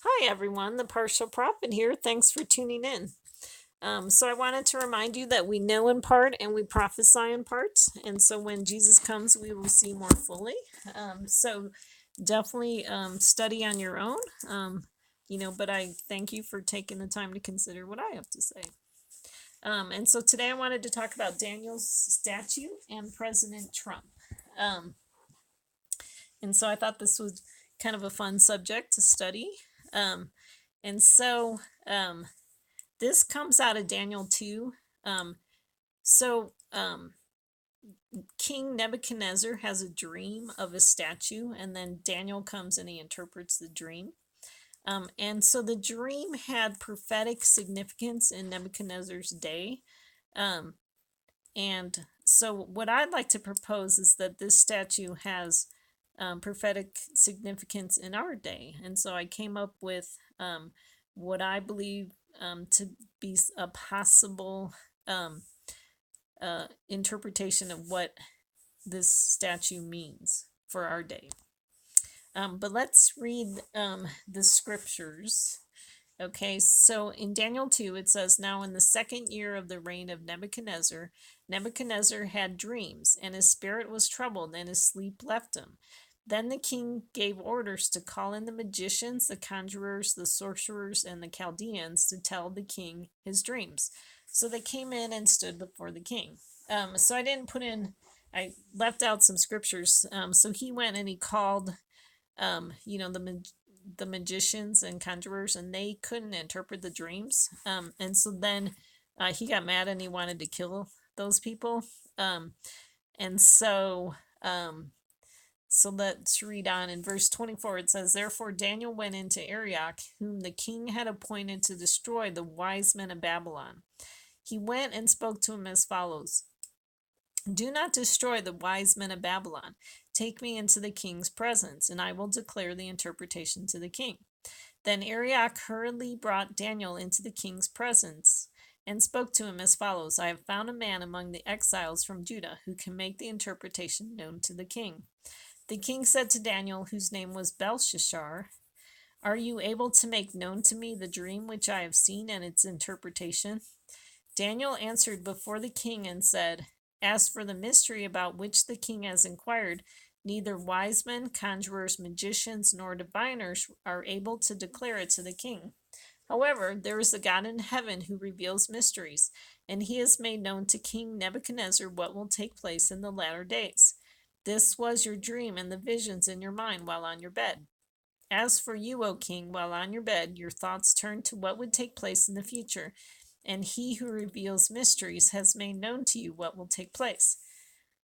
Hi everyone, the Partial Prophet here. Thanks for tuning in. So I wanted to remind you that we know in part and we prophesy in parts, and so when Jesus comes, we will see more fully. So definitely study on your own. But I thank you for taking the time to consider what I have to say. And so today I wanted to talk about Daniel's statue and President Trump. Um, and so I thought this was kind of a fun subject to study. Um, and so um, this comes out of Daniel 2. Um, so King Nebuchadnezzar has a dream of a statue, and then Daniel comes and he interprets the dream. And so the dream had prophetic significance in Nebuchadnezzar's day. Um, and so what I'd like to propose is that this statue has prophetic significance in our day. And so I came up with what I believe to be a possible um, interpretation of what this statue means for our day. But let's read the scriptures. Okay, so in Daniel 2, it says, Now in the second year of the reign of Nebuchadnezzar, Nebuchadnezzar had dreams, and his spirit was troubled, and his sleep left him. Then the king gave orders to call in the magicians, the conjurers, the sorcerers, and the Chaldeans to tell the king his dreams. So they came in and stood before the king. So I left out some scriptures. So he went and he called, the magicians and conjurers, and they couldn't interpret the dreams. And so then he got mad and he wanted to kill those people. And so so let's read on. In verse 24, it says, Therefore Daniel went into Arioch, whom the king had appointed to destroy the wise men of Babylon. He went and spoke to him as follows: Do not destroy the wise men of Babylon. Take me into the king's presence, and I will declare the interpretation to the king. Then Arioch hurriedly brought Daniel into the king's presence and spoke to him as follows: I have found a man among the exiles from Judah who can make the interpretation known to the king. The king said to Daniel, whose name was Belshazzar, Are you able to make known to me the dream which I have seen and its interpretation? Daniel answered before the king and said, As for the mystery about which the king has inquired, neither wise men, conjurers, magicians, nor diviners are able to declare it to the king. However, there is a God in heaven who reveals mysteries, and he has made known to King Nebuchadnezzar what will take place in the latter days. This was your dream and the visions in your mind while on your bed. As for you, O king, while on your bed, your thoughts turned to what would take place in the future, and he who reveals mysteries has made known to you what will take place.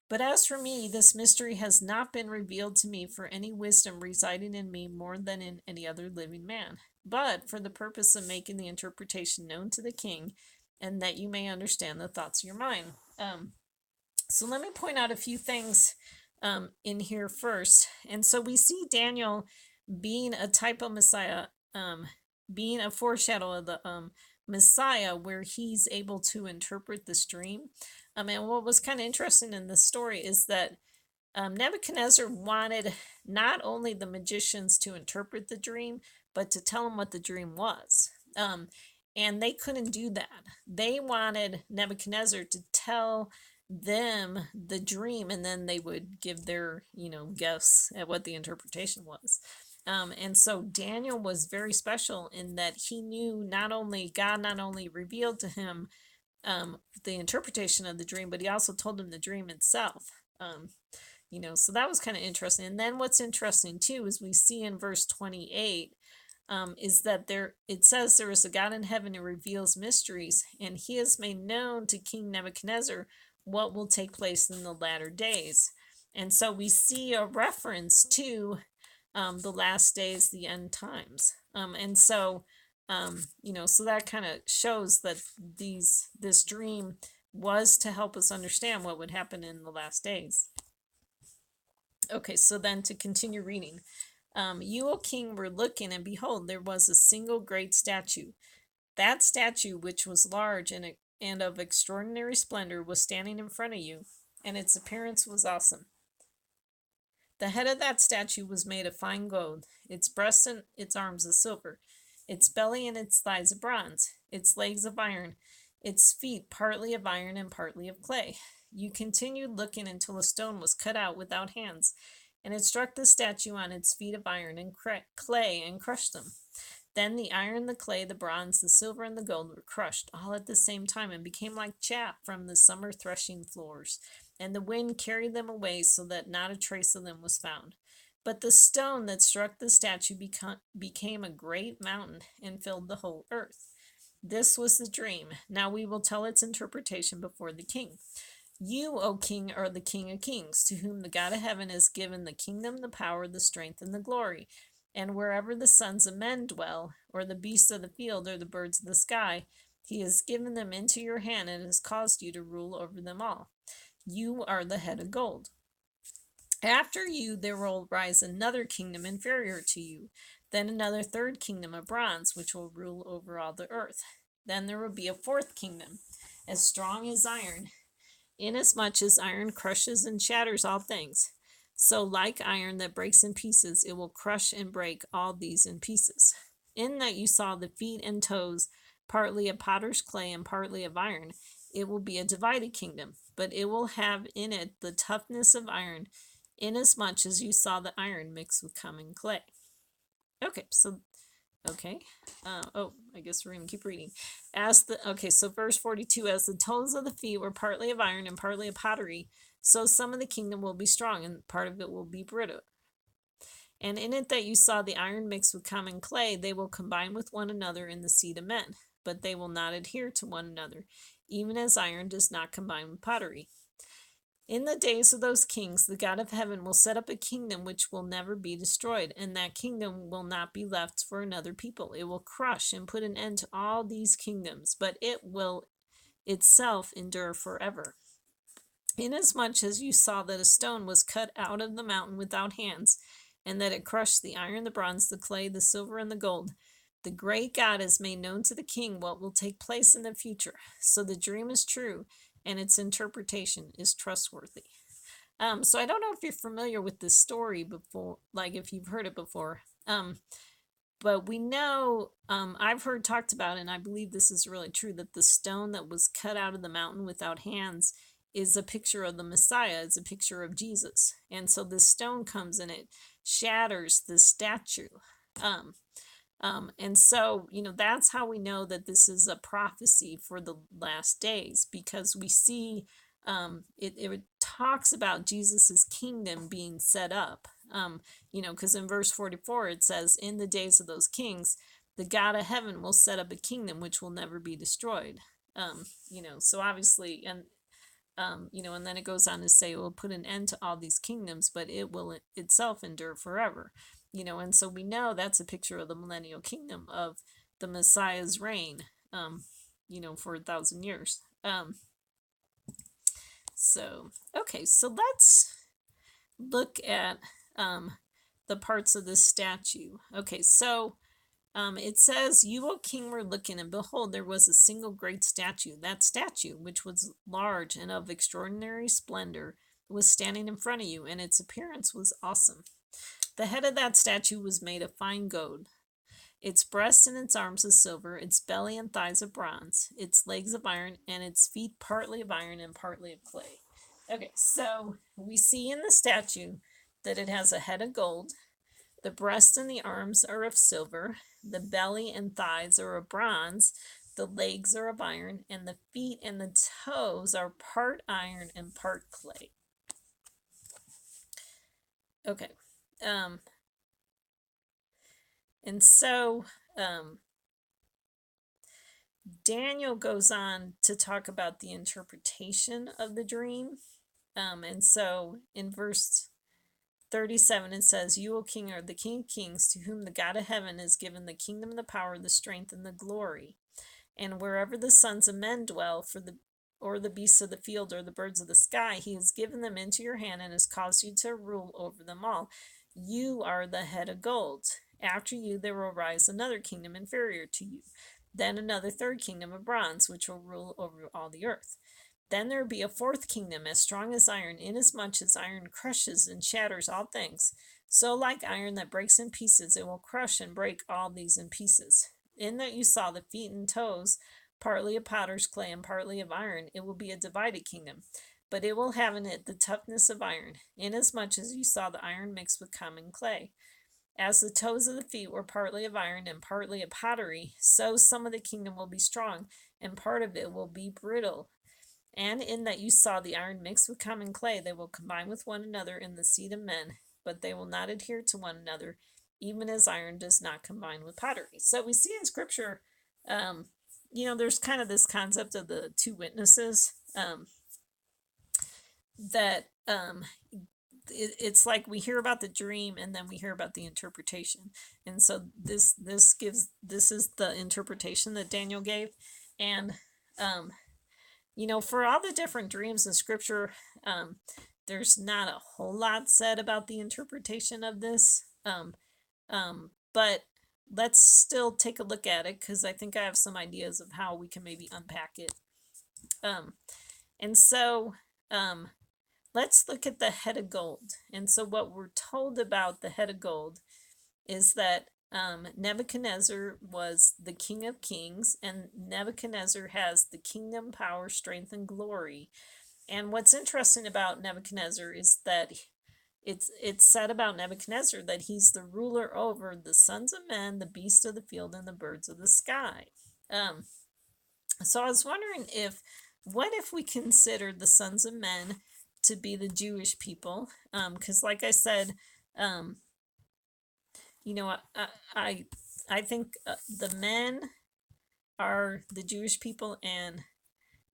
But as for me, this mystery has not been revealed to me for any wisdom residing in me more than in any other living man, but for the purpose of making the interpretation known to the king, and that you may understand the thoughts of your mind. So let me point out a few things in here first. And so we see Daniel being a type of Messiah, being a foreshadow of the Messiah, where he's able to interpret this dream. And what was kind of interesting in this story is that Nebuchadnezzar wanted not only the magicians to interpret the dream, but to tell him what the dream was. And they couldn't do that. They wanted Nebuchadnezzar to tell them the dream, and then they would give their, guess at what the interpretation was. And so Daniel was very special in that he knew God not only revealed to him the interpretation of the dream, but he also told him the dream itself. So that was kind of interesting. And then what's interesting too is we see in verse 28 is that it says there is a God in heaven who reveals mysteries, and he has made known to King Nebuchadnezzar what will take place in the latter days. And so we see a reference to the last days, the end times. And so, so that kind of shows that this dream was to help us understand what would happen in the last days. Okay, so then to continue reading. You, O king, were looking, and behold, there was a single great statue. That statue, which was large and of extraordinary splendor, was standing in front of you, and its appearance was awesome. The head of that statue was made of fine gold, its breast and its arms of silver, its belly and its thighs of bronze, its legs of iron, its feet partly of iron and partly of clay. You continued looking until a stone was cut out without hands, and it struck the statue on its feet of iron and clay and crushed them. Then the iron, the clay, the bronze, the silver, and the gold were crushed all at the same time and became like chaff from the summer threshing floors. And the wind carried them away so that not a trace of them was found. But the stone that struck the statue became a great mountain and filled the whole earth. This was the dream. Now we will tell its interpretation before the king. You, O king, are the King of kings, to whom the God of heaven has given the kingdom, the power, the strength, and the glory. And wherever the sons of men dwell, or the beasts of the field, or the birds of the sky, he has given them into your hand and has caused you to rule over them all. You are the head of gold. After you, there will rise another kingdom inferior to you, then another third kingdom of bronze, which will rule over all the earth. Then there will be a fourth kingdom, as strong as iron, inasmuch as iron crushes and shatters all things. So, like iron that breaks in pieces, it will crush and break all these in pieces. In that you saw the feet and toes, partly of potter's clay and partly of iron, it will be a divided kingdom, but it will have in it the toughness of iron, inasmuch as you saw the iron mixed with common clay. Okay, so I guess we're gonna keep reading. So verse 42, as the toes of the feet were partly of iron and partly of pottery, so some of the kingdom will be strong and part of it will be brittle. And in it that you saw the iron mixed with common clay, they will combine with one another in the seed of men, but they will not adhere to one another, even as iron does not combine with pottery. In the days of those kings, the God of heaven will set up a kingdom which will never be destroyed, and that kingdom will not be left for another people. It will crush and put an end to all these kingdoms, but it will itself endure forever. Inasmuch as you saw that a stone was cut out of the mountain without hands, and that it crushed the iron, the bronze, the clay, the silver, and the gold, the great God has made known to the king what will take place in the future. So the dream is true, and its interpretation is trustworthy. So I don't know if you're familiar with this story before, like if you've heard it before. But we know, I've heard talked about, and I believe this is really true, that the stone that was cut out of the mountain without hands is a picture of the Messiah, it's a picture of Jesus. And so this stone comes and it shatters the statue. And so, that's how we know that this is a prophecy for the last days, because we see it talks about Jesus's kingdom being set up. Because in verse 44 it says, in the days of those kings, the God of heaven will set up a kingdom which will never be destroyed. So obviously, and then it goes on to say it will put an end to all these kingdoms, but it will itself endure forever. And so we know that's a picture of the millennial kingdom of the Messiah's reign, for 1,000 years. So let's look at the parts of this statue. Okay, so it says, you, O king, were looking, and behold, there was a single great statue. That statue, which was large and of extraordinary splendor, was standing in front of you, and its appearance was awesome. The head of that statue was made of fine gold, its breast and its arms of silver, its belly and thighs of bronze, its legs of iron, and its feet partly of iron and partly of clay. Okay, so we see in the statue that it has a head of gold, the breast and the arms are of silver, the belly and thighs are of bronze, the legs are of iron, and the feet and the toes are part iron and part clay. Okay. And so Daniel goes on to talk about the interpretation of the dream. And so in verse 37 it says, you, O king, are the King of kings, to whom the God of heaven has given the kingdom, the power, the strength, and the glory. And wherever the sons of men dwell, or the beasts of the field, or the birds of the sky, he has given them into your hand and has caused you to rule over them all. You are the head of gold. After you, there will rise another kingdom inferior to you, then another third kingdom of bronze, which will rule over all the earth. Then there be a fourth kingdom as strong as iron, inasmuch as iron crushes and shatters all things. So like iron that breaks in pieces, it will crush and break all these in pieces. In that you saw the feet and toes, partly of potter's clay and partly of iron, it will be a divided kingdom. But it will have in it the toughness of iron, inasmuch as you saw the iron mixed with common clay. As the toes of the feet were partly of iron and partly of pottery, so some of the kingdom will be strong, and part of it will be brittle. And in that you saw the iron mixed with common clay, they will combine with one another in the seed of men, but they will not adhere to one another, even as iron does not combine with pottery. So we see in scripture, there's kind of this concept of the two witnesses, that it's like we hear about the dream and then we hear about the interpretation. And so this is the interpretation that Daniel gave. And for all the different dreams in scripture, there's not a whole lot said about the interpretation of this. But let's still take a look at it, because I think I have some ideas of how we can maybe unpack it. And so let's look at the head of gold. And so what we're told about the head of gold is that Nebuchadnezzar was the king of kings, and Nebuchadnezzar has the kingdom, power, strength, and glory. And what's interesting about Nebuchadnezzar is that it's said about Nebuchadnezzar that he's the ruler over the sons of men, the beasts of the field, and the birds of the sky. So I was wondering what if we considered the sons of men to be the Jewish people? Because like I said, I think the men are the Jewish people, and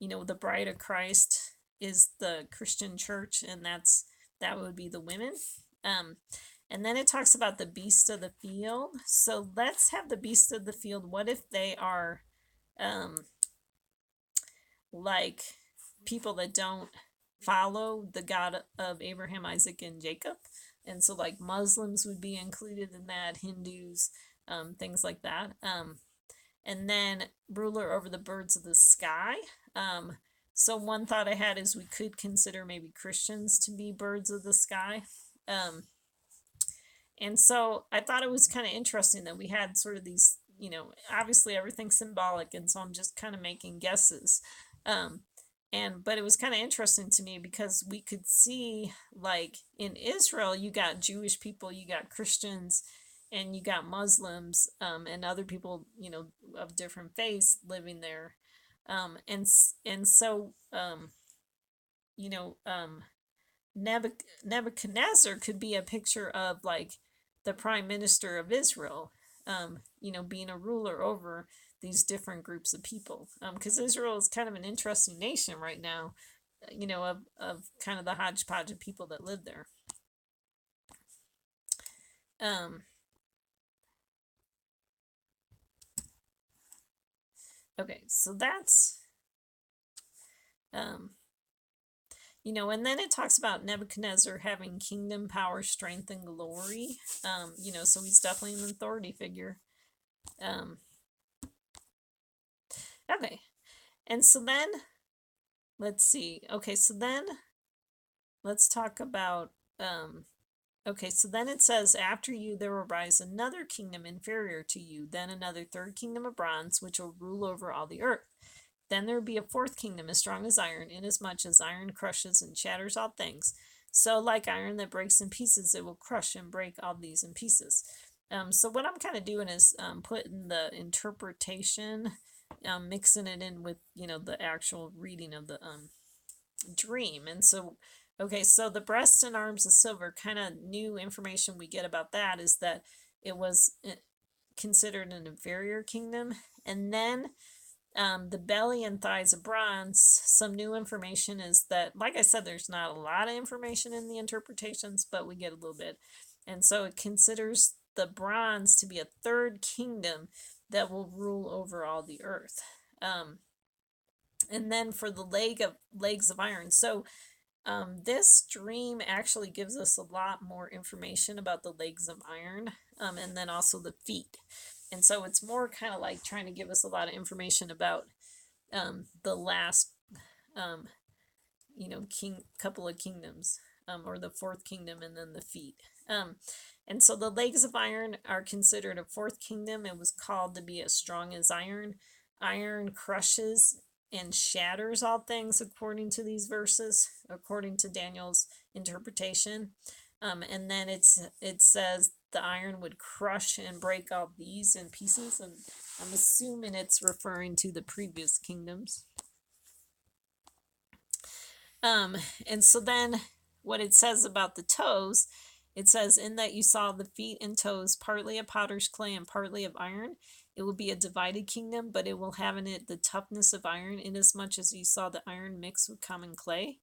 the bride of Christ is the Christian church, and that would be the women. And then it talks about the beast of the field. So let's have the beast of the field. What if they are like people that don't follow the God of Abraham, Isaac, and Jacob? And so like Muslims would be included in that, Hindus, things like that. And then ruler over the birds of the sky. So one thought I had is we could consider maybe Christians to be birds of the sky. And so I thought it was kind of interesting that we had sort of these, obviously everything's symbolic, and so I'm just kind of making guesses. But it was kind of interesting to me because we could see, like in Israel, you got Jewish people, you got Christians, and you got Muslims, and other people, of different faiths living there. So Nebuchadnezzar could be a picture of like the prime minister of Israel, being a ruler over these different groups of people. Because Israel is kind of an interesting nation right now, of kind of the hodgepodge of people that live there. Okay, so that's, and then it talks about Nebuchadnezzar having kingdom, power, strength, and glory. So he's definitely an authority figure. Okay, and so then, let's see. Okay, so then let's talk about, okay, so then it says, after you there will rise another kingdom inferior to you, then another third kingdom of bronze, which will rule over all the earth. Then there will be a fourth kingdom as strong as iron, inasmuch as iron crushes and shatters all things. So like iron that breaks in pieces, it will crush and break all these in pieces. So what I'm kind of doing is putting the interpretation, mixing it in with, the actual reading of the dream. And so, okay, so the breasts and arms of silver, kind of new information we get about that is that it was considered an inferior kingdom. And then the belly and thighs of bronze, some new information is that, like I said, there's not a lot of information in the interpretations, but we get a little bit. And so it considers the bronze to be a third kingdom that will rule over all the earth. And then for the legs of iron. So this dream actually gives us a lot more information about the legs of iron, and then also the feet. And so it's more kind of like trying to give us a lot of information about the last couple of kingdoms, or the fourth kingdom, and then the feet. And so the legs of iron are considered a fourth kingdom. It was called to be as strong as iron. Iron crushes and shatters all things, according to these verses, according to Daniel's interpretation. And then it says the iron would crush and break all these in pieces, and I'm assuming it's referring to the previous kingdoms. And so then what it says about the toes, it says, in that you saw the feet and toes, partly of potter's clay and partly of iron. It will be a divided kingdom, but it will have in it the toughness of iron, inasmuch as you saw the iron mixed with common clay.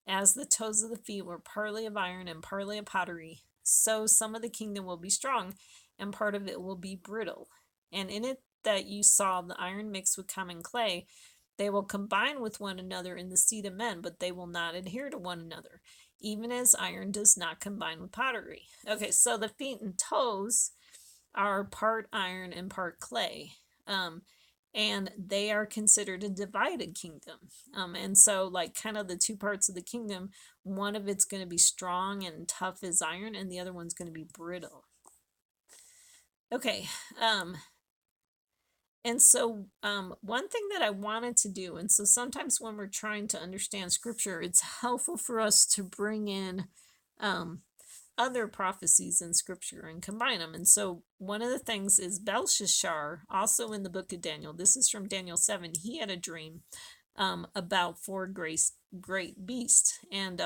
As the toes of the feet were partly of iron and partly of pottery, so some of the kingdom will be strong, and part of it will be brittle. And in it that you saw the iron mixed with common clay, they will combine with one another in the seed of men, but they will not adhere to one another, even as iron does not combine with pottery. Okay, so the feet and toes are part iron and part clay. And they are considered a divided kingdom. And so, like, kind of the two parts of the kingdom, one of it's going to be strong and tough as iron, and the other one's going to be brittle. Okay, and so one thing that I wanted to do, and so sometimes when we're trying to understand scripture, it's helpful for us to bring in other prophecies in scripture and combine them. And so one of the things is Belshazzar, also in the book of Daniel. This is from Daniel 7. He had a dream about four great beasts. And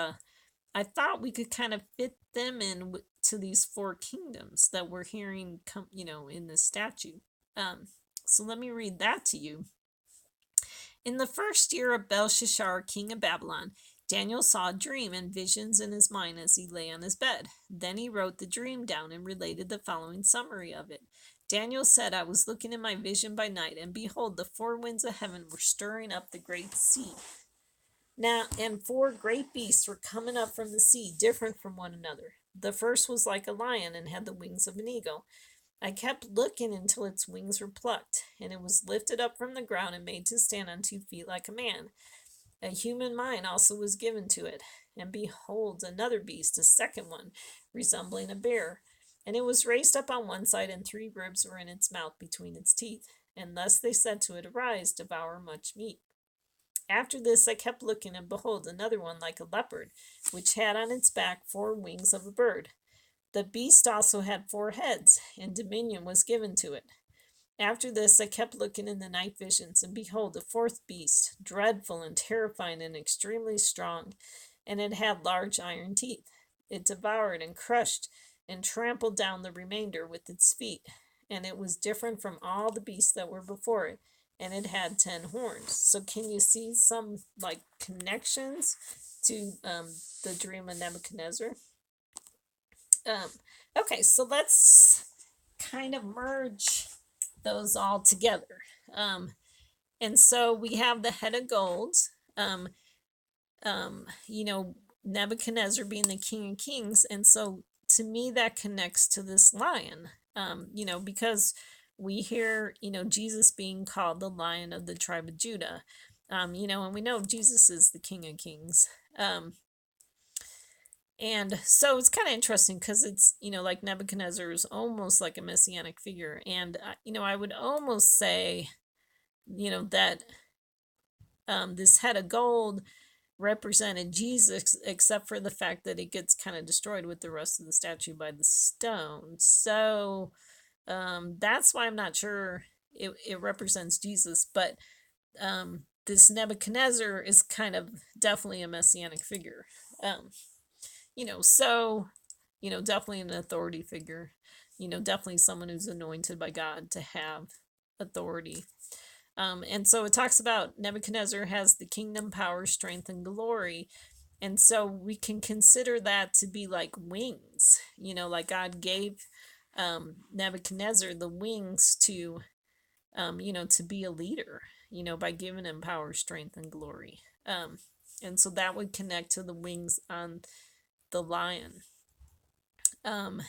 I thought we could kind of fit them in to these four kingdoms that we're hearing in this statue. So let me read that to you. In the first year of Belshazzar, king of Babylon, Daniel saw a dream and visions in his mind as he lay on his bed. Then he wrote the dream down and related the following summary of it. Daniel said, I was looking in my vision by night, and behold, the four winds of heaven were stirring up the great sea. Now, and four great beasts were coming up from the sea, different from one another. The first was like a lion and had the wings of an eagle. I kept looking until its wings were plucked, and it was lifted up from the ground and made to stand on 2 feet like a man. A human mind also was given to it. And behold, another beast, a second one, resembling a bear. And it was raised up on one side, and 3 ribs were in its mouth between its teeth. And thus they said to it, Arise, devour much meat. After this I kept looking, and behold, another one like a leopard, which had on its back 4 wings of a bird. The beast also had 4 heads, and dominion was given to it. After this I kept looking in the night visions, and behold, a 4th beast, dreadful and terrifying and extremely strong, and it had large iron teeth. It devoured and crushed and trampled down the remainder with its feet, and it was different from all the beasts that were before it, and it had 10 horns. So can you see some connections to the dream of Nebuchadnezzar? Okay, so let's kind of merge those all together. And so we have the head of gold, Nebuchadnezzar being the king of kings. And so to me, that connects to this lion, because we hear, Jesus being called the Lion of the tribe of Judah, and we know Jesus is the king of kings. And so it's kind of interesting because it's, like Nebuchadnezzar is almost like a messianic figure. And, I would almost say, that this head of gold represented Jesus, except for the fact that it gets kind of destroyed with the rest of the statue by the stone. So that's why I'm not sure it represents Jesus. But this Nebuchadnezzar is kind of definitely a messianic figure. Definitely an authority figure, definitely someone who's anointed by God to have authority. And so it talks about Nebuchadnezzar has the kingdom, power, strength, and glory. And so we can consider that to be like wings, like God gave Nebuchadnezzar the wings to be a leader, by giving him power, strength, and glory. And so that would connect to the wings on the lion. And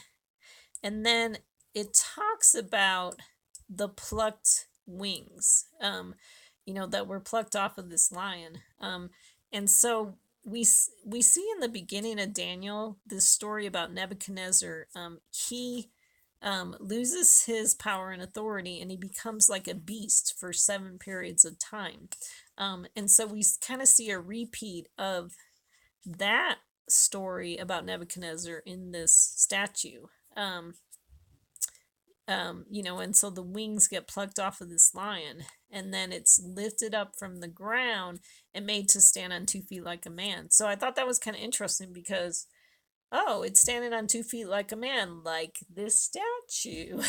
then it talks about the plucked wings, that were plucked off of this lion. And so we see in the beginning of Daniel this story about Nebuchadnezzar. He loses his power and authority, and he becomes like a beast for 7 periods of time. And so we kind of see a repeat of that story about Nebuchadnezzar in this statue. Um, and so the wings get plucked off of this lion, and then it's lifted up from the ground and made to stand on 2 feet like a man. So I thought that was kind of interesting because, oh, it's standing on 2 feet like a man, like this statue.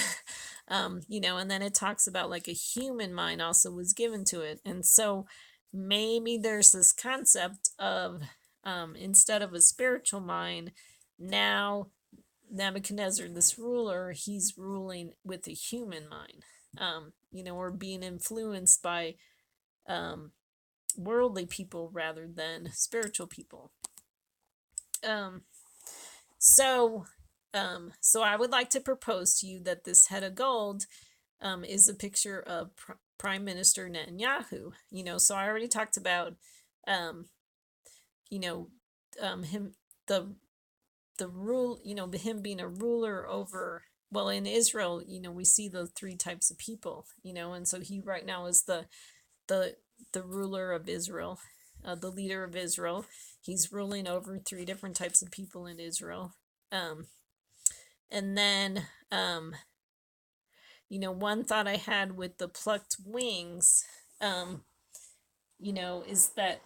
And then it talks about like a human mind also was given to it. And so maybe there's this concept of, instead of a spiritual mind, now Nebuchadnezzar, this ruler, he's ruling with a human mind, or being influenced by worldly people rather than spiritual people. Um, so, so I would like to propose to you that this head of gold is a picture of Prime Minister Netanyahu. So I already talked about, him, the rule, him being a ruler over, well, in Israel, we see the 3 types of people, and so he right now is the ruler of Israel, the leader of Israel. He's ruling over 3 different types of people in Israel. And then, one thought I had with the plucked wings, is that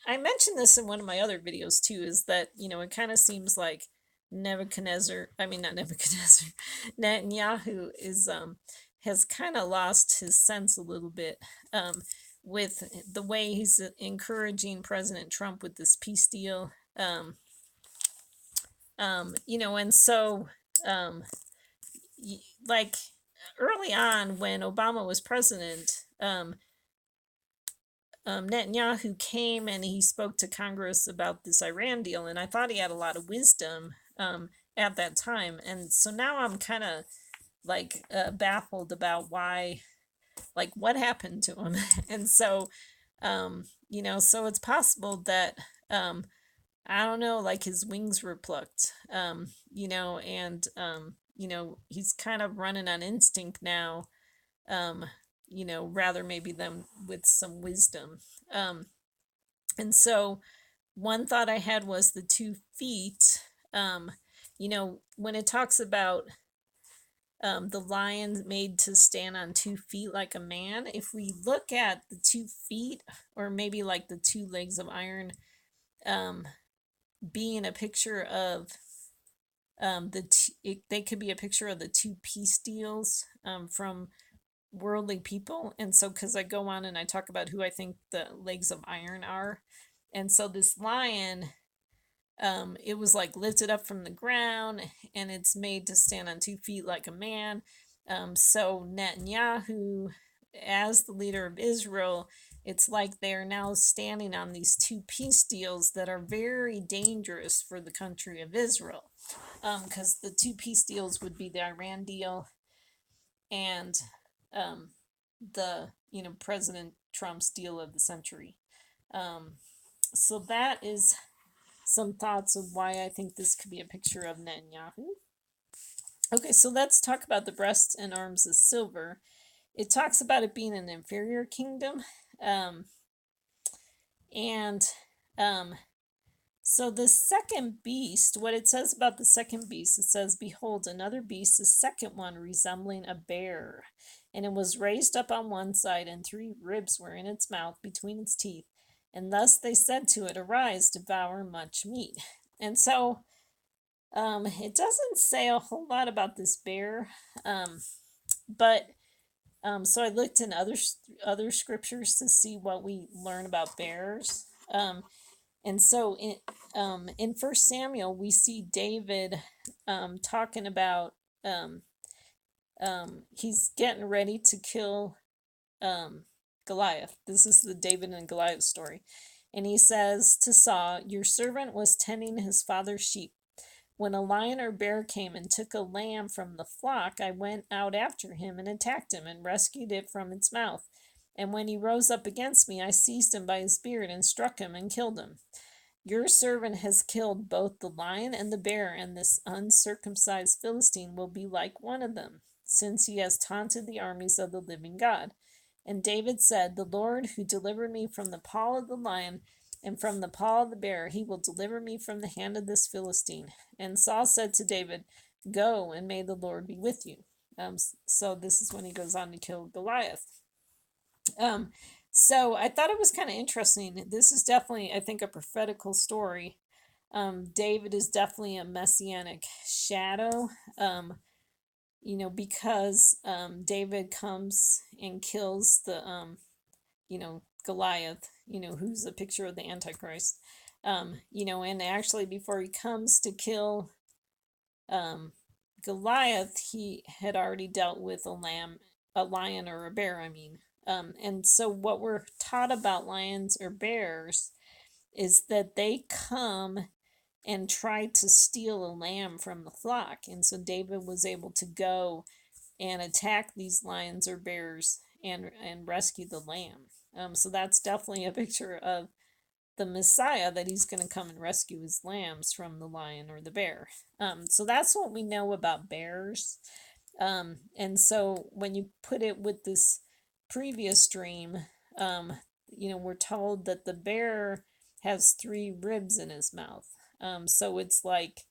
I mentioned this in one of my other videos too, is that, it kind of seems like Nebuchadnezzar, I mean, not Nebuchadnezzar, Netanyahu has kind of lost his sense a little bit, with the way he's encouraging President Trump with this peace deal. And so, like early on when Obama was president, Netanyahu came and he spoke to Congress about this Iran deal, and I thought he had a lot of wisdom at that time. And so now I'm kind of like baffled about why, like what happened to him. And so, so it's possible that, I don't know, like his wings were plucked, and, he's kind of running on instinct now, rather maybe than with some wisdom. And so one thought I had was the 2 feet. When it talks about the lion made to stand on 2 feet like a man, if we look at the 2 feet, or maybe like the 2 legs of iron, being a picture of they could be a picture of the 2 peace deals from worldly people. And so, because I go on and I talk about who I think the legs of iron are, and so this lion, it was like lifted up from the ground and it's made to stand on 2 feet like a man. So Netanyahu, as the leader of Israel, it's like they're now standing on these 2 peace deals that are very dangerous for the country of Israel, because the 2 peace deals would be the Iran deal and the President Trump's deal of the century. So that is some thoughts of why I think this could be a picture of Netanyahu. Okay, so let's talk about the breast and arms of silver. It talks about it being an inferior kingdom. So the second beast, what it says about the second beast, it says, "Behold, another beast, the second one, resembling a bear. And it was raised up on one side, and 3 ribs were in its mouth between its teeth. And thus they said to it, Arise, devour much meat." And so it doesn't say a whole lot about this bear, but so I looked in other scriptures to see what we learn about bears. And so in 1 Samuel, we see David talking about, he's getting ready to kill Goliath. This is the David and Goliath story. And he says to Saul, "Your servant was tending his father's sheep. When a lion or bear came and took a lamb from the flock, I went out after him and attacked him and rescued it from its mouth. And when he rose up against me, I seized him by his beard and struck him and killed him." Your servant has killed both the lion and the bear, and this uncircumcised Philistine will be like one of them, since he has taunted the armies of the living God. And David said, The Lord who delivered me from the paw of the lion and from the paw of the bear, he will deliver me from the hand of this Philistine. And Saul said to David, Go, and may the Lord be with you. So this is when he goes on to kill Goliath. So I thought it was kind of interesting. This is definitely, I think, a prophetical story. David is definitely a messianic shadow, because David comes and kills the, Goliath, who's a picture of the Antichrist. And actually before he comes to kill Goliath, he had already dealt with a lion or a bear, I mean. And so what we're taught about lions or bears is that they come and try to steal a lamb from the flock. And so David was able to go and attack these lions or bears and rescue the lamb. So that's definitely a picture of the Messiah, that he's going to come and rescue his lambs from the lion or the bear. So that's what we know about bears. And so when you put it with this previous dream, we're told that the bear has 3 ribs in his mouth. So it's like,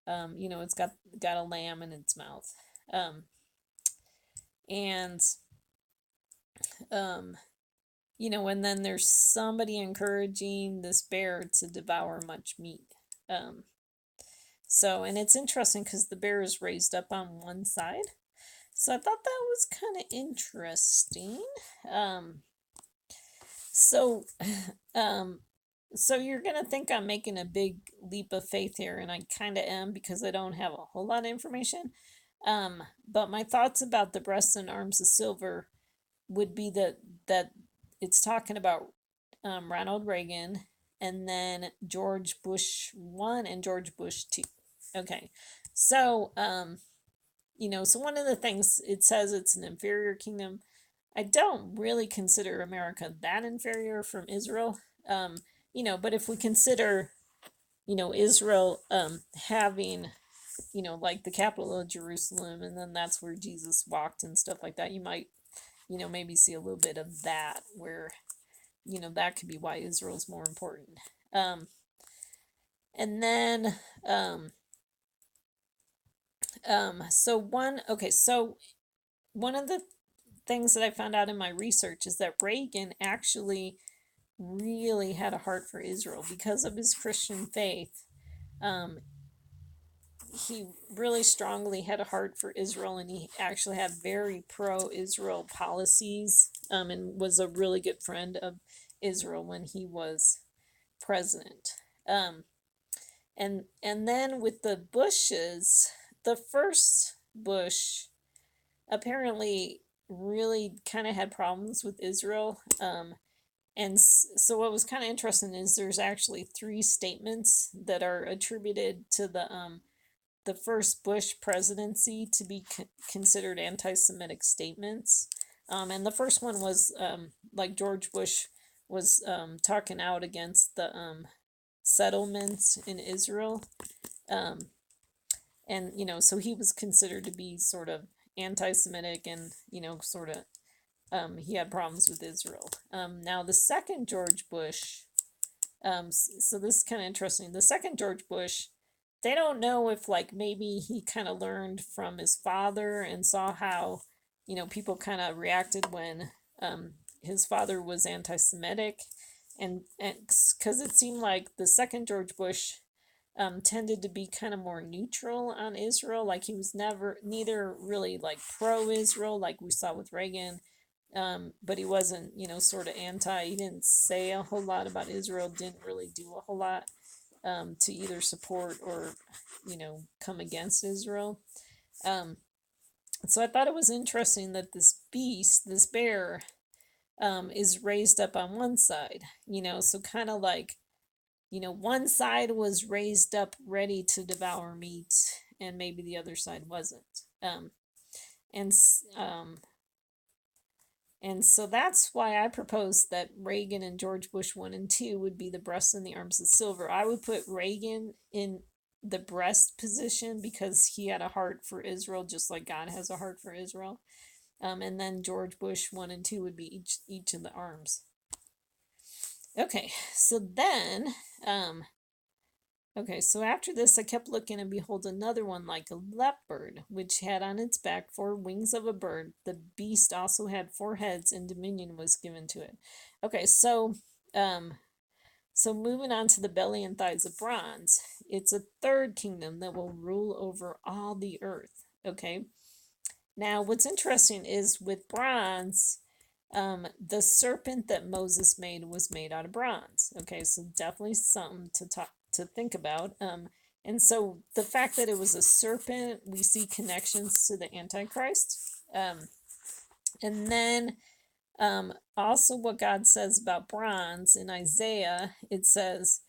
it's got a lamb in its mouth. And and then there's somebody encouraging this bear to devour much meat. And it's interesting because the bear is raised up on one side. So I thought that was kind of interesting. So you're going to think I'm making a big leap of faith here, and I kind of am because I don't have a whole lot of information. But my thoughts about the breasts and arms of silver would be that it's talking about Ronald Reagan and then George Bush 1 and George Bush 2. Okay, so so one of the things it says, it's an inferior kingdom. I don't really consider America that inferior from Israel. But if we consider, Israel having, like the capital of Jerusalem, and then that's where Jesus walked and stuff like that, you might, maybe see a little bit of that where, that could be why Israel's more important. And then, so one of the things that I found out in my research is that Reagan actually really had a heart for Israel because of his Christian faith. He really strongly had a heart for Israel, and he actually had very pro-Israel policies, and was a really good friend of Israel when he was president. And then with the Bushes, the first Bush apparently really kind of had problems with Israel. And so what was kind of interesting is there's actually 3 statements that are attributed to the first Bush presidency to be considered anti-Semitic statements. And the first one was like George Bush was talking out against the settlements in Israel. And, so he was considered to be sort of anti-Semitic and, sort of, he had problems with Israel. Now, the second George Bush, so this is kind of interesting. The second George Bush, they don't know if, like, maybe he kind of learned from his father and saw how, people kind of reacted when his father was anti-Semitic. And because it seemed like the second George Bush tended to be kind of more neutral on Israel. Like he was neither really like pro-Israel like we saw with Reagan, but he wasn't, sort of anti. He didn't say a whole lot about Israel, didn't really do a whole lot to either support or, come against Israel. So I thought it was interesting that this beast, this bear, is raised up on one side, so kind of like, one side was raised up ready to devour meat, and maybe the other side wasn't. And And so that's why I proposed that Reagan and George Bush 1 and 2 would be the breast and the arms of silver. I would put Reagan in the breast position because he had a heart for Israel, just like God has a heart for Israel. And then George Bush 1 and 2 would be each of the arms. Okay, so then, okay, so after this I kept looking, and behold, another one like a leopard, which had on its back 4 wings of a bird. The beast also had 4 heads, and dominion was given to it. Okay, so moving on to the belly and thighs of bronze, it's a third kingdom that will rule over all the earth. Okay, now what's interesting is with bronze, the serpent that Moses made was made out of bronze. Okay, so definitely something to think about. And so the fact that it was a serpent, we see connections to the Antichrist. And then also what God says about bronze in Isaiah, it says,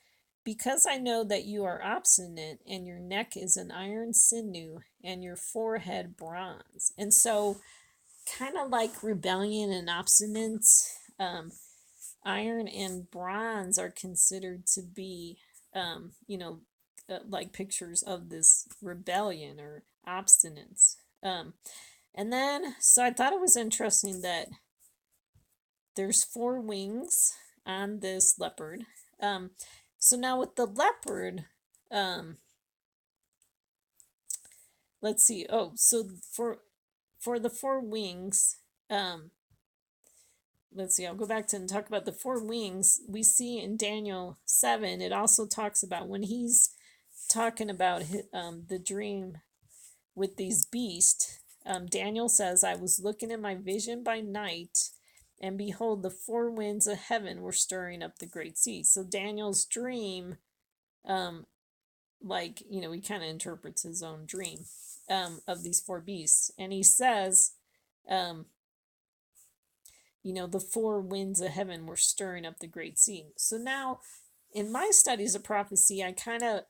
because I know that you are obstinate, and your neck is an iron sinew, and your forehead bronze. And so kind of like rebellion and obstinance, iron and bronze are considered to be, like pictures of this rebellion or obstinance. And then, so I thought it was interesting that there's 4 wings on this leopard. So now with the leopard, let's see. Oh, so for the 4 wings, let's see, I'll go back to and talk about the 4 wings. We see in Daniel 7, it also talks about when he's talking about the dream with these beasts. Daniel says, I was looking in my vision by night, and behold, the 4 winds of heaven were stirring up the great sea. So Daniel's dream, he kind of interprets his own dream of these 4 beasts. And he says, the 4 winds of heaven were stirring up the great sea. So now, in my studies of prophecy, I kind of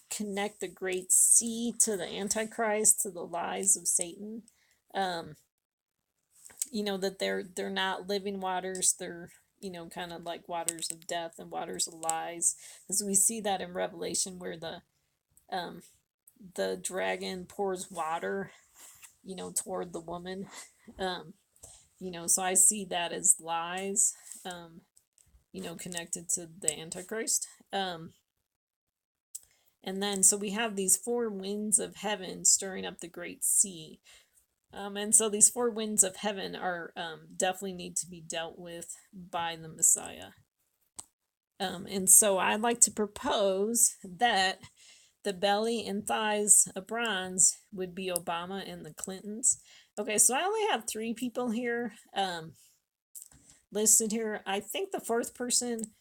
connect the great sea to the Antichrist, to the lies of Satan. That they're not living waters, they're kind of like waters of death and waters of lies, as we see that in Revelation, where the dragon pours water toward the woman. So I see that as lies, connected to the Antichrist. And then, so we have these 4 winds of heaven stirring up the great sea. And so these 4 winds of heaven are definitely need to be dealt with by the Messiah. And so I'd like to propose that the belly and thighs of bronze would be Obama and the Clintons. Okay, so I only have 3 people here listed here. I think the 4th person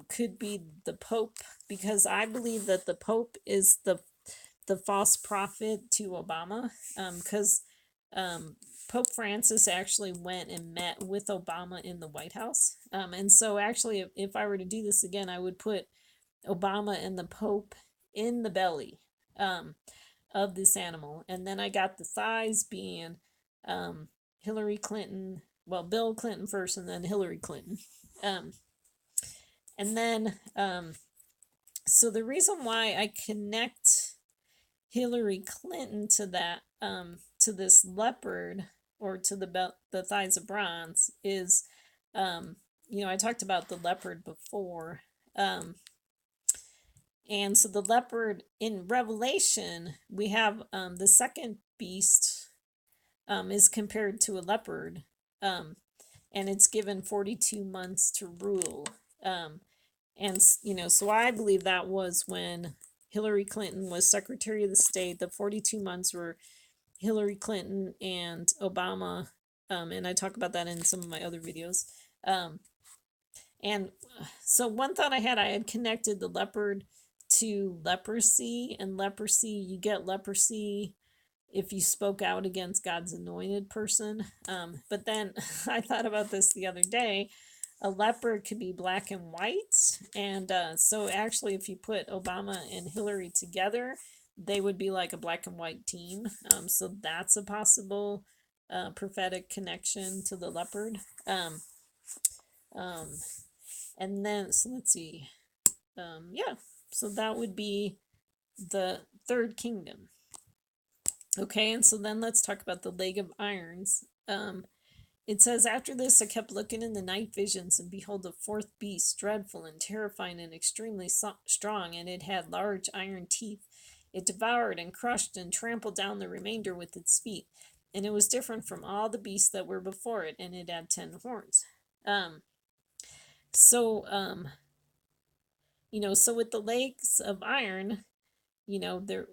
could be the Pope, because I believe that the Pope is the false prophet to Obama, because Pope Francis actually went and met with Obama in the White House. And so actually, if I were to do this again, I would put Obama and the Pope in the belly of this animal. And then I got the thighs being Hillary Clinton, well, Bill Clinton first, and then Hillary Clinton. And then, so the reason why I connect Hillary Clinton to that, to this leopard, or to the thighs of bronze, is, I talked about the leopard before. And so the leopard in Revelation, we have the second beast is compared to a leopard, and it's given 42 months to rule. And so I believe that was when Hillary Clinton was Secretary of the State. The 42 months were Hillary Clinton and Obama, and I talk about that in some of my other videos. And so one thought I had connected the leopard to leprosy, and leprosy, you get leprosy if you spoke out against God's anointed person. But then I thought about this the other day. A leopard could be black and white, and so actually if you put Obama and Hillary together, they would be like a black and white team. So that's a possible prophetic connection to the leopard. Um, and then, so let's see. Yeah, so that would be the third kingdom. Okay, and so then let's talk about the Lake of Irons. It says, after this, I kept looking in the night visions, and behold, a fourth beast, dreadful and terrifying and extremely strong, and it had large iron teeth. It devoured and crushed and trampled down the remainder with its feet, and it was different from all the beasts that were before it, and it had 10 horns. So with the lakes of iron, there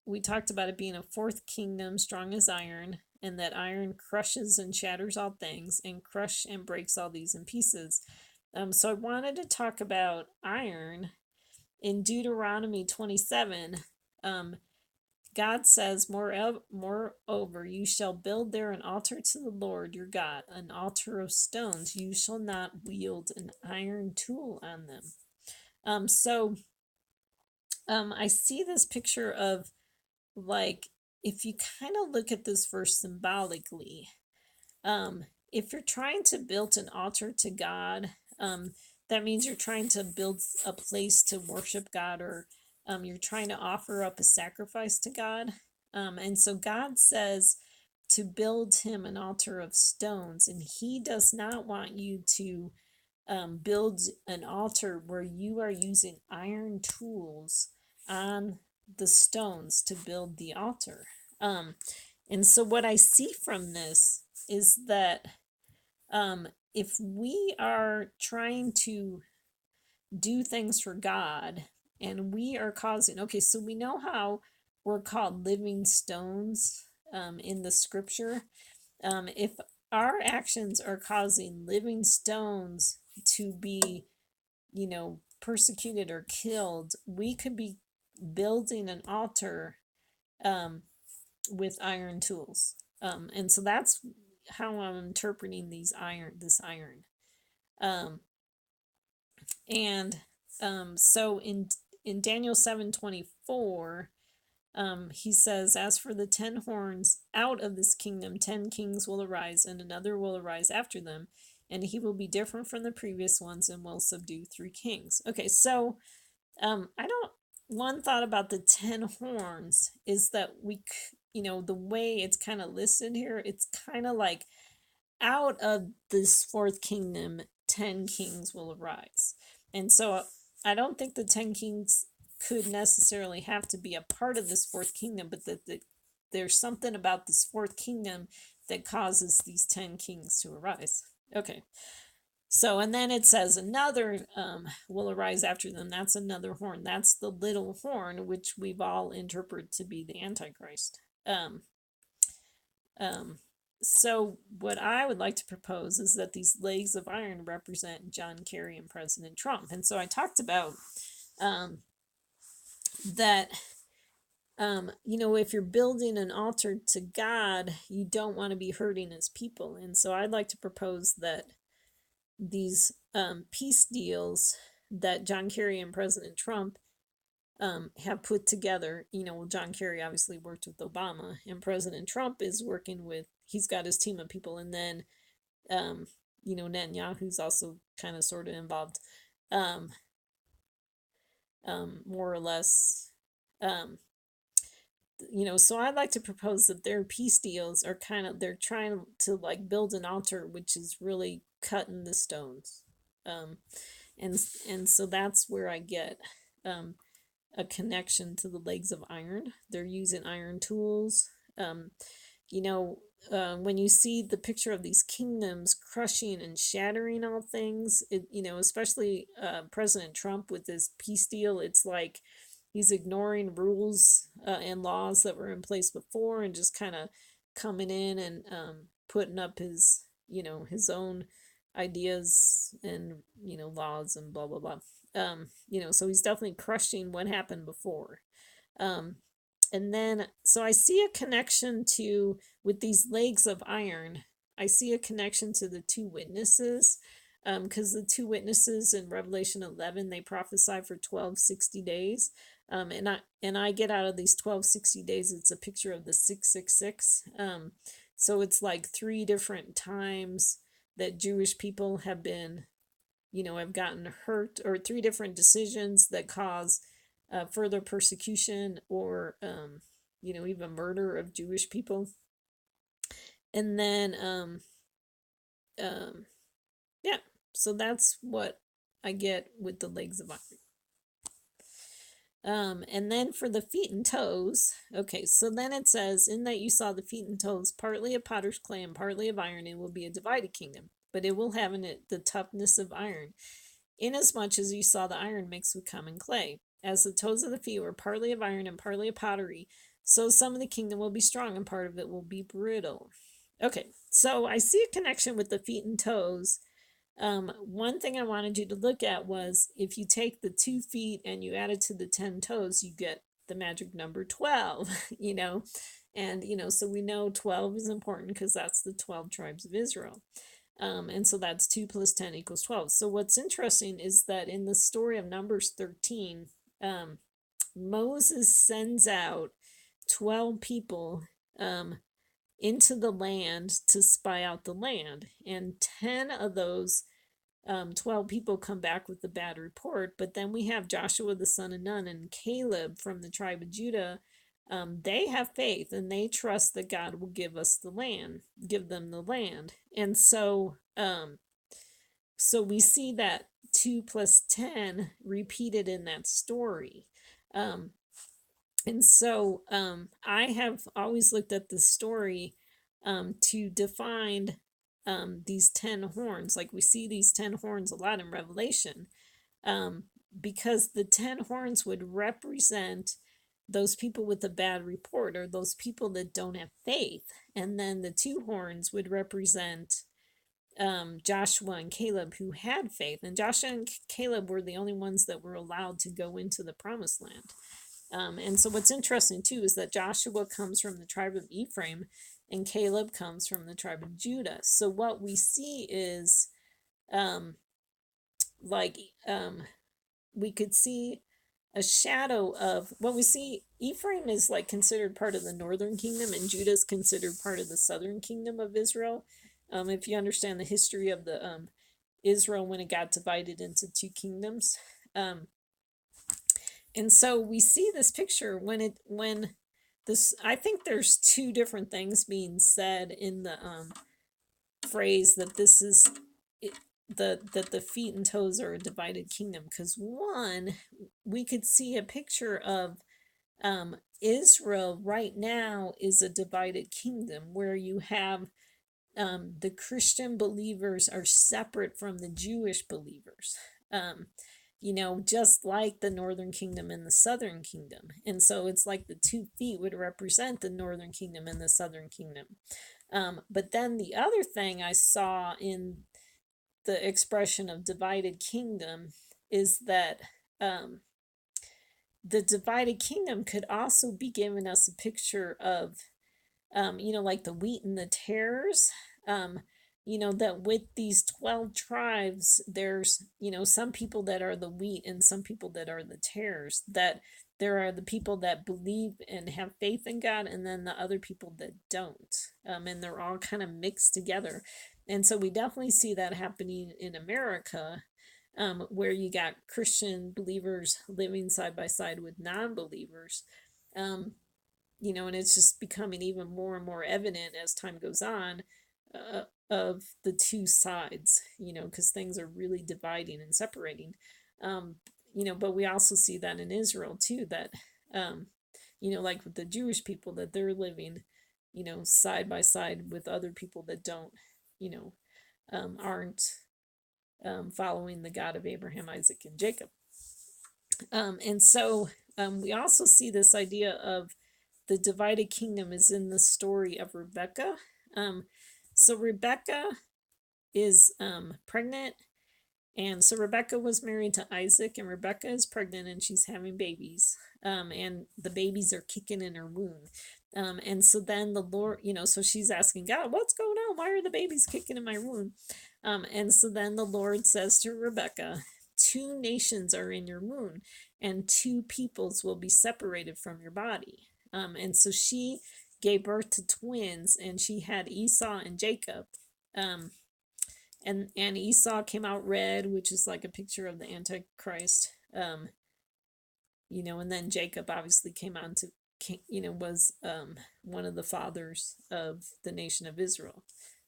we talked about it being a fourth kingdom, strong as iron, and that iron crushes and shatters all things, and crush and breaks all these in pieces. So I wanted to talk about iron in Deuteronomy 27. God says, moreover, you shall build there an altar to the Lord your God, an altar of stones. You shall not wield an iron tool on them. I see this picture of, like, if you kind of look at this verse symbolically, if you're trying to build an altar to God, that means you're trying to build a place to worship God, or you're trying to offer up a sacrifice to God. And so God says to build him an altar of stones, and he does not want you to build an altar where you are using iron tools on the stones to build the altar. And so what I see from this is that if we are trying to do things for God, and we are causing, okay, so we know how we're called living stones in the scripture. If our actions are causing living stones to be, persecuted or killed, we could be building an altar with iron tools. And so that's how I'm interpreting this iron. So in Daniel 7:24, he says, as for the 10 horns, out of this kingdom 10 kings will arise, and another will arise after them, and he will be different from the previous ones and will subdue 3 kings. Okay, so one thought about the 10 horns is that the way it's kind of listed here, it's kind of like, out of this fourth kingdom 10 kings will arise. And so I don't think the 10 kings could necessarily have to be a part of this fourth kingdom, but that there's something about this fourth kingdom that causes these 10 kings to arise. Okay. So, and then it says another will arise after them. That's another horn. That's the little horn, which we've all interpreted to be the Antichrist. So what I would like to propose is that these legs of iron represent John Kerry and President Trump. And so I talked about that, if you're building an altar to God, you don't want to be hurting his people. And so I'd like to propose that these peace deals that John Kerry and President Trump have put together, John Kerry obviously worked with Obama, and President Trump is working with, he's got his team of people, and then, Netanyahu's also kind of sort of involved, more or less, so I'd like to propose that their peace deals are they're trying to like build an altar, which is really cutting the stones. And so that's where I get a connection to the legs of iron. They're using iron tools. When you see the picture of these kingdoms crushing and shattering all things, especially President Trump with his peace deal, it's like he's ignoring rules and laws that were in place before, and just kind of coming in and putting up his own ideas and laws and blah blah blah. So he's definitely crushing what happened before. And then, so I see a connection with these legs of iron, I see a connection to the 2 witnesses, because the 2 witnesses in Revelation 11, they prophesy for 1260 days. And I get out of these 1260 days, it's a picture of the 666. So it's like three different times that Jewish people have been, have gotten hurt, or three different decisions that cause further persecution, or, even murder of Jewish people. And then, um, yeah, so that's what I get with the legs of iron. And then for the feet and toes, okay, so then it says, in that you saw the feet and toes, partly of potter's clay and partly of iron, it will be a divided kingdom, but it will have in it the toughness of iron, inasmuch as you saw the iron mixed with common clay. As the toes of the feet were partly of iron and partly of pottery, so some of the kingdom will be strong and part of it will be brittle. Okay, so I see a connection with the feet and toes. One thing I wanted you to look at was, if you take the 2 feet and you add it to the 10 toes, you get the magic number 12, and so we know 12 is important because that's the 12 tribes of Israel. And so that's 2 plus 10 equals 12. So what's interesting is that in the story of Numbers 13, Moses sends out 12 people into the land to spy out the land, and 10 of those 12 people come back with a bad report. But then we have Joshua the son of Nun and Caleb from the tribe of Judah. They have faith and they trust that God will give them the land. And so we see that 2 plus 10 repeated in that story. And so I have always looked at the story to define these 10 horns. Like, we see these 10 horns a lot in Revelation, because the 10 horns would represent those people with a bad report, or those people that don't have faith. And then the 2 horns would represent Joshua and Caleb, who had faith. And Joshua and Caleb were the only ones that were allowed to go into the promised land. And so what's interesting too is that Joshua comes from the tribe of Ephraim and Caleb comes from the tribe of Judah. So what we see is we could see a shadow of what we see. Ephraim is like considered part of the northern kingdom, and Judah is considered part of the southern kingdom of Israel. If you understand the history of the Israel when it got divided into 2 kingdoms. And so we see this picture I think there's 2 different things being said in the phrase that this is that the feet and toes are a divided kingdom. Because one, we could see a picture of Israel right now is a divided kingdom, where you have the Christian believers are separate from the Jewish believers. Just like the northern kingdom and the southern kingdom. And so it's like the 2 feet would represent the northern kingdom and the southern kingdom. But then the other thing I saw in the expression of divided kingdom is that the divided kingdom could also be giving us a picture of, like the wheat and the tares. That with these 12 tribes, there's, some people that are the wheat and some people that are the tares. That there are the people that believe and have faith in God, and then the other people that don't. And they're all kind of mixed together. And so we definitely see that happening in America, where you got Christian believers living side by side with non-believers. And it's just becoming even more and more evident as time goes on, of the 2 sides, because things are really dividing and separating. But we also see that in Israel too, that, like with the Jewish people, that they're living, side by side with other people that don't, aren't following the God of Abraham, Isaac, and Jacob. And so we also see this idea of the divided kingdom is in the story of Rebecca. So Rebecca is pregnant, and so Rebecca was married to Isaac, and Rebecca is pregnant and she's having babies, and the babies are kicking in her womb. And so then the Lord, so she's asking God, what's going on? Why are the babies kicking in my womb? And so then the Lord says to Rebecca, 2 nations are in your womb, and 2 peoples will be separated from your body. And so she gave birth to twins, and she had Esau and Jacob. Um, and Esau came out red, which is like a picture of the Antichrist. And then Jacob obviously came on to, was one of the fathers of the nation of Israel,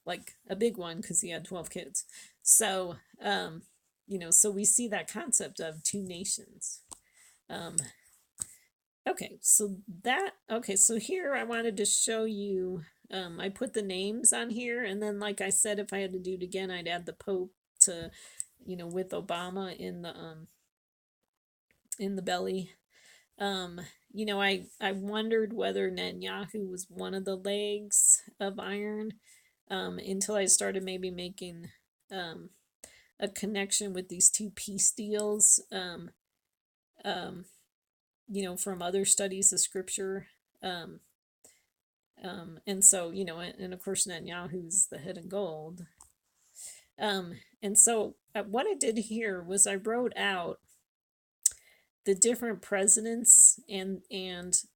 like a big one because he had 12 kids. So, so we see that concept of two nations. Okay, so here I wanted to show you, I put the names on here, and then like I said, if I had to do it again, I'd add the Pope to, with Obama in the belly. I wondered whether Netanyahu was one of the legs of iron, until I started maybe making a connection with these two peace deals, from other studies of scripture. And so, and of course Netanyahu's the head of gold. And so what I did here was I wrote out the different presidents and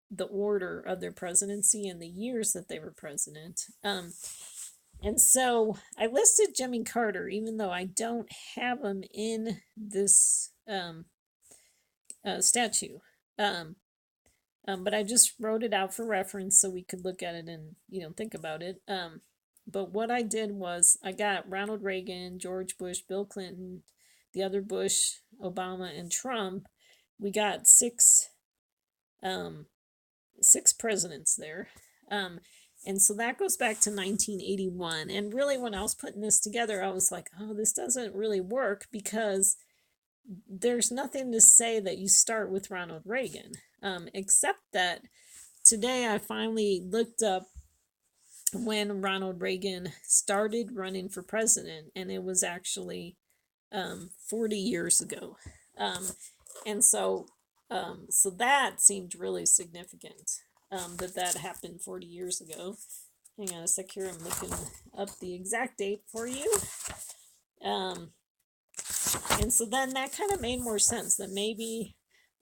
the order of their presidency and the years that they were president. And so I listed Jimmy Carter, even though I don't have him in this statue. But I just wrote it out for reference so we could look at it and, think about it. But what I did was I got Ronald Reagan, George Bush, Bill Clinton, the other Bush, Obama, and Trump. We got six presidents there. And so that goes back to 1981. And really, when I was putting this together, I was like, oh, this doesn't really work because there's nothing to say that you start with Ronald Reagan, except that today I finally looked up when Ronald Reagan started running for president, and it was actually 40 years ago. And so that seemed really significant, that happened 40 years ago. Hang on a sec here, I'm looking up the exact date for you. And so then that kind of made more sense, that maybe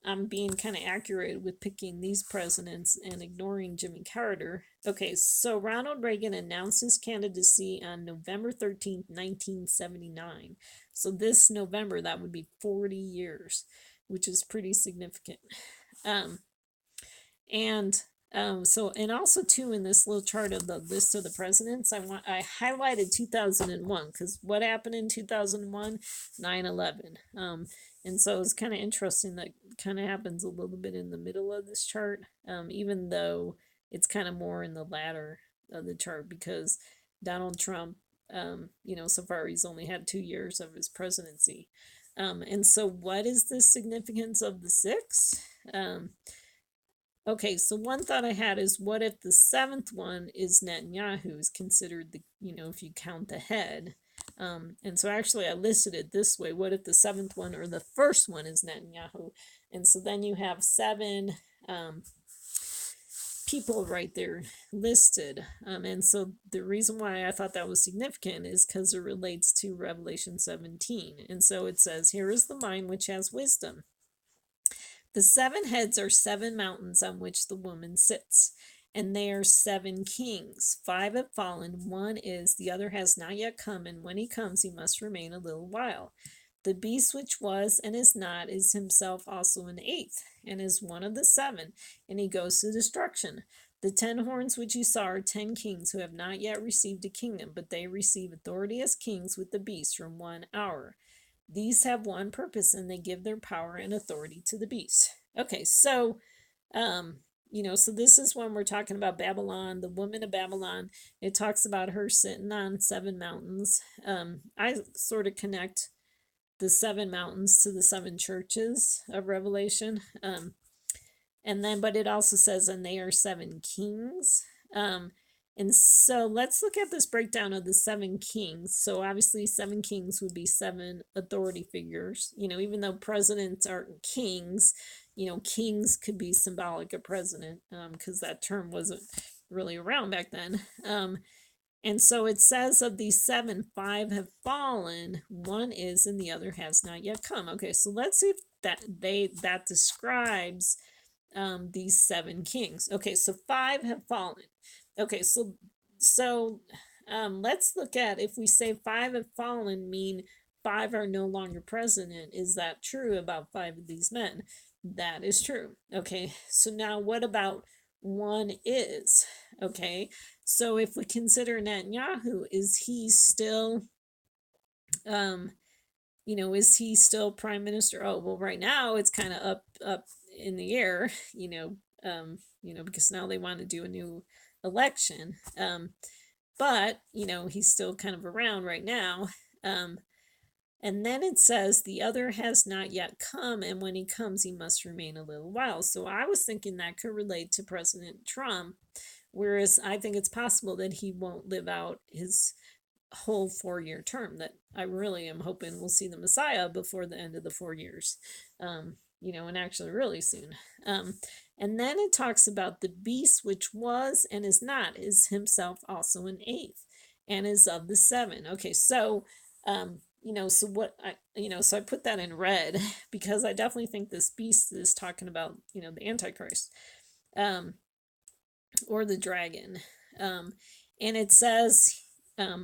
I'm being kind of accurate with picking these presidents and ignoring Jimmy Carter. Okay, so Ronald Reagan announced his candidacy on November 13th, 1979. So this November, that would be 40 years, which is pretty significant. And also too, in this little chart of the list of the presidents, I highlighted 2001 because what happened in 2001? 9/11. And so it's kind of interesting that kind of happens a little bit in the middle of this chart, even though it's kind of more in the latter of the chart because Donald Trump, so far he's only had 2 years of his presidency. And so what is the significance of the 6? Okay, so one thought I had is, what if the 7th one is Netanyahu, is considered the, if you count the head. And so actually I listed it this way: what if the 7th one or the first one is Netanyahu? And so then you have 7 people right there listed. And so the reason why I thought that was significant is because it relates to Revelation 17. And so it says, here is the mind which has wisdom. The 7 heads are 7 mountains on which the woman sits, and they are 7 kings. 5 have fallen, 1 is, the other has not yet come, and when he comes he must remain a little while. The beast which was and is not is himself also an 8th, and is one of the 7, and he goes to destruction. The 10 horns which you saw are 10 kings who have not yet received a kingdom, but they receive authority as kings with the beast from 1 hour. These have one purpose, and they give their power and authority to the beast. Okay, so, so this is when we're talking about Babylon, the woman of Babylon. It talks about her sitting on 7 mountains. I sort of connect the 7 mountains to the 7 churches of Revelation. But it also says, and they are 7 kings. And so let's look at this breakdown of the 7 kings. So obviously 7 kings would be 7 authority figures. Even though presidents aren't kings, kings could be symbolic of president, because that term wasn't really around back then. And so it says of these 7, 5 have fallen, 1 is, and the other has not yet come. Okay, so let's see if that describes these 7 kings. Okay, so 5 have fallen. Okay, so let's look at, if we say 5 have fallen, mean 5 are no longer president. Is that true about 5 of these men? That is true. Okay, so now what about 1 is? Okay, so if we consider Netanyahu, is he still um is he still prime minister? Oh, well, right now it's kind of up in the air, because now they want to do a new election. But he's still kind of around right now. And then it says the other has not yet come, and when he comes, he must remain a little while. So I was thinking that could relate to President Trump, whereas I think it's possible that he won't live out his whole 4-year term. That I really am hoping we'll see the Messiah before the end of the 4 years, and actually really soon. And then it talks about the beast which was and is not, is himself also an eighth, and is of the 7. Okay, so so what so I put that in red because I definitely think this beast is talking about the Antichrist, or the dragon, and it says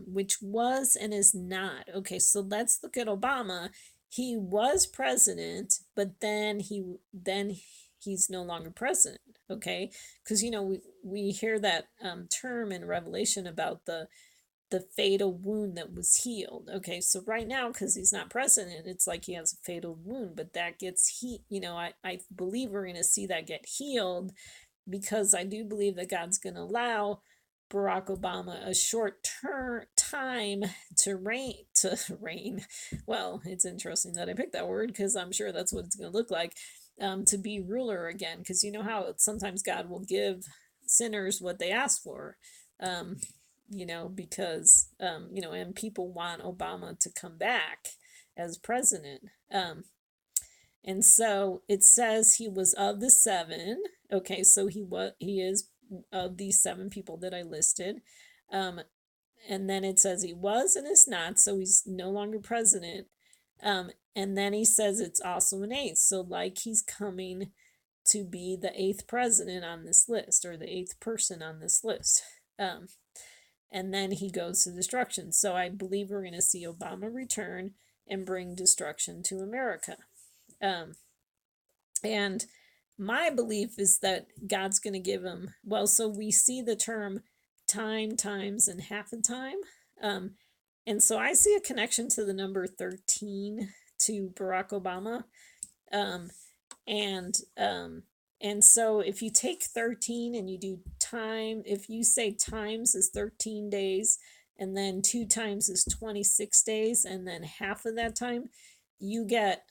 which was and is not. Okay, so let's look at Obama. He was president, but then he's no longer president. Okay, because we hear that term in Revelation about the fatal wound that was healed. Okay, so right now, because he's not president, it's like he has a fatal wound, but that gets I believe we're going to see that get healed, because I do believe that God's going to allow Barack Obama a short time to reign. Well, it's interesting that I picked that word, because I'm sure that's what it's going to look like, to be ruler again, because you know how sometimes God will give sinners what they ask for, because and people want Obama to come back as president. And so it says he was of the 7. Okay, so he is of these 7 people that I listed. And then it says he was and is not, so he's no longer president. And then he says it's also an eighth, so like he's coming to be the 8th president on this list, or the 8th person on this list. And then he goes to destruction. So I believe we're going to see Obama return and bring destruction to America. And my belief is that God's going to give him, well, so we see the term time, times, and half a time. And so I see a connection to the number 13 to Barack Obama. And so if you take 13 and you do time, if you say times is 13 days, and then 2 times is 26 days, and then half of that time, you get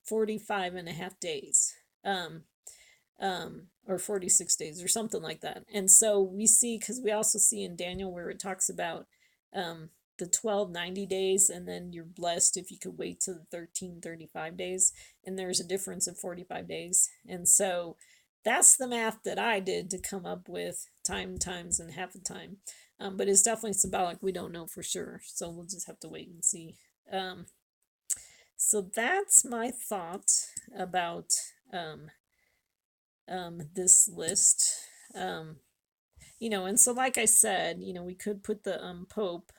45 and a half days, or 46 days or something like that. And so we see, because we also see in Daniel where it talks about the 1290 days, and then you're blessed if you could wait to the 1335 days, and there's a difference of 45 days. And so that's the math that I did to come up with time, times, and half a time. But it's definitely symbolic. We don't know for sure, so we'll just have to wait and see. So that's my thought about this list. And so like I said, we could put the Pope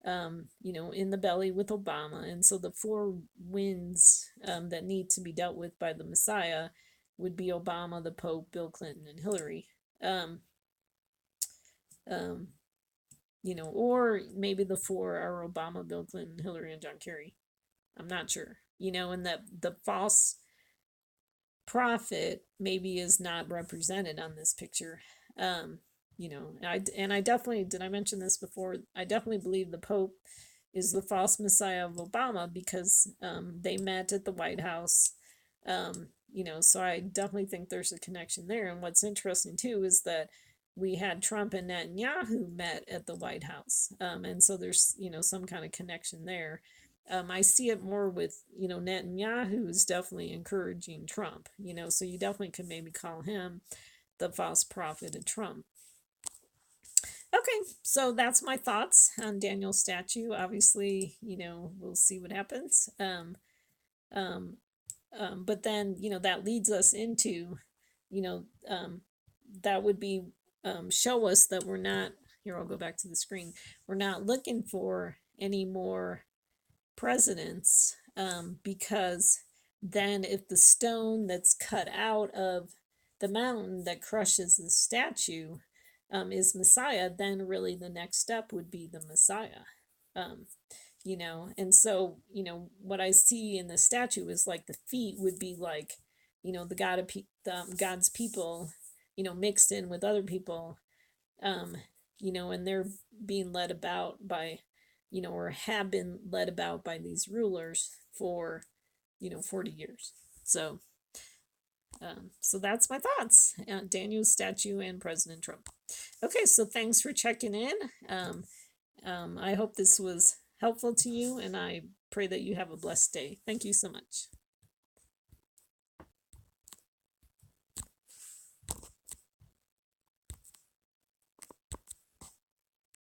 in the belly with Obama. And so the 4 winds that need to be dealt with by the Messiah would be Obama, the Pope, Bill Clinton, and Hillary. Or maybe the 4 are Obama, Bill Clinton, Hillary, and John Kerry. I'm not sure. And that the false prophet maybe is not represented on this picture. I definitely, did I mention this before? I definitely believe the Pope is the false Messiah of Obama, because they met at the White House. So I definitely think there's a connection there. And what's interesting too is that we had Trump and Netanyahu met at the White House. And so there's, some kind of connection there. I see it more with, Netanyahu is definitely encouraging Trump, so you definitely could maybe call him the false prophet of Trump. Okay, so that's my thoughts on Daniel's statue. Obviously, we'll see what happens. But then, that leads us into that would be show us that we're not here. I'll go back to the screen. We're not looking for any more presidents, because then if the stone that's cut out of the mountain that crushes the statue is Messiah, then really the next step would be the Messiah. Um, and so what I see in the statue is like the feet would be like the God's people, mixed in with other people, um, and they're being led about by, or have been led about by these rulers for 40 years. So that's my thoughts. Daniel's statue and President Trump. Okay, so thanks for checking in. I hope this was helpful to you, and I pray that you have a blessed day. Thank you so much.